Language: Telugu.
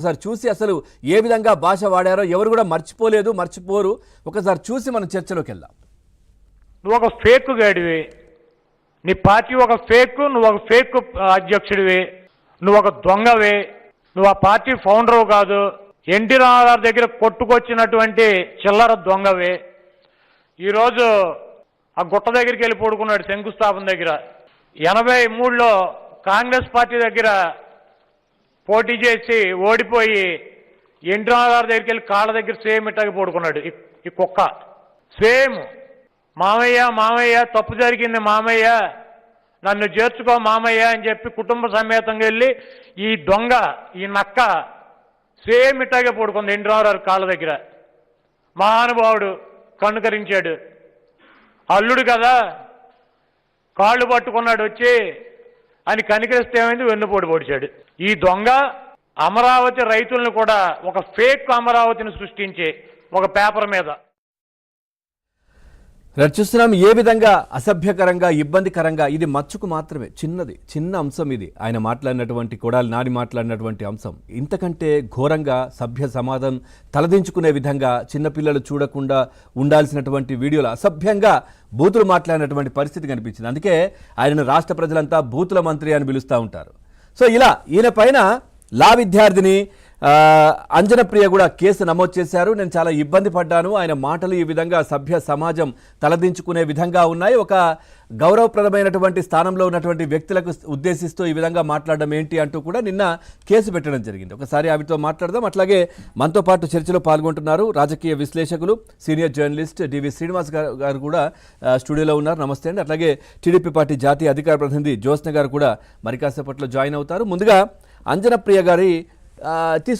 ఒకసారి చూసి అసలు ఏ విధంగా భాష వాడారో ఎవరు కూడా మర్చిపోలేదు, మర్చిపోరు. ఒకసారి చూసి మనం చర్చలోకి వెళ్దాం. నువ్వు ఒక ఫేక్ గాడివి, నీ పార్టీ ఒక ఫేక్, నువ్వు ఒక ఫేక్ అధ్యక్షుడివి, నువ్వు ఒక దొంగవి, నువ్వు ఆ పార్టీ ఫౌండరు కాదు, ఎన్టీ రామారావు దగ్గర కొట్టుకొచ్చినటువంటి చిల్లర దొంగవి. ఈరోజు ఆ గుట్ట దగ్గరికి వెళ్ళి పడుకున్నాడు శంకుస్థాపన దగ్గర. 83లో కాంగ్రెస్ పార్టీ దగ్గర పోటీ చేసి ఓడిపోయి ఎన్టీ రామారావు దగ్గరికి వెళ్ళి కాళ్ళ దగ్గర సేమ్ ఇట్టాగి పడుకున్నాడు ఈ కుక్క. సేమ్ మామయ్య మామయ్య తప్పు జరిగింది మామయ్య, నన్ను చేర్చుకో మామయ్య అని చెప్పి కుటుంబ సమేతంగా వెళ్ళి ఈ దొంగ ఈ నక్క సేమ్ ఇట్టాగే పడుకుంది ఎన్టీ రామారావు కాళ్ళ దగ్గర. మహానుభావుడు కనుకరించాడు. అల్లుడు కదా కాళ్ళు పట్టుకున్నాడు వచ్చి అని కనికరిస్తే ఏమైంది, వెన్నుపోటు పొడిచాడు. ఈ దొంగ అమరావతి రైతులను కూడా ఒక ఫేక్ అమరావతిని సృష్టించి ఒక పేపర్ మీద చూస్తున్నాం ఏ విధంగా అసభ్యకరంగా, ఇబ్బందికరంగా. ఇది మచ్చుకు మాత్రమే, చిన్న అంశం ఇది. ఆయన మాట్లాడినటువంటి కొడాలి నాని మాట్లాడినటువంటి అంశం ఇంతకంటే ఘోరంగా సభ్య సమాజం తలదించుకునే విధంగా చిన్నపిల్లలు చూడకుండా ఉండాల్సినటువంటి వీడియోలు అసభ్యంగా బూతులు మాట్లాడినటువంటి పరిస్థితి కనిపించింది. అందుకే ఆయనను రాష్ట్ర ప్రజలంతా బూతుల మంత్రి అని పిలుస్తూ ఉంటారు. సో ఇలా ఈయన పైన లా విద్యార్థిని అంజనప్రియ కూడా కేసు నమోదు చేశారు. నేను చాలా ఇబ్బంది పడ్డాను, ఆయన మాటలు ఈ విధంగా సభ్య సమాజం తలదించుకునే విధంగా ఉన్నాయి, ఒక గౌరవప్రదమైనటువంటి స్థానంలో ఉన్నటువంటి వ్యక్తులకు ఉద్దేశిస్తూ ఈ విధంగా మాట్లాడడం ఏంటి అంటూ కూడా నిన్న కేసు పెట్టడం జరిగింది. ఒకసారి ఆవితో మాట్లాడదాం. అట్లాగే మనతో పాటు చర్చలో పాల్గొంటున్నారు రాజకీయ విశ్లేషకులు, సీనియర్ జర్నలిస్ట్ డివి శ్రీనివాస్ గారు కూడా స్టూడియోలో ఉన్నారు. నమస్తే అండి. అట్లాగే టీడీపీ పార్టీ జాతీయ అధికార ప్రతినిధి జ్యోత్స్న గారు కూడా మరి కాసేపట్లో జాయిన్ అవుతారు. ముందుగా అంజనప్రియ గారి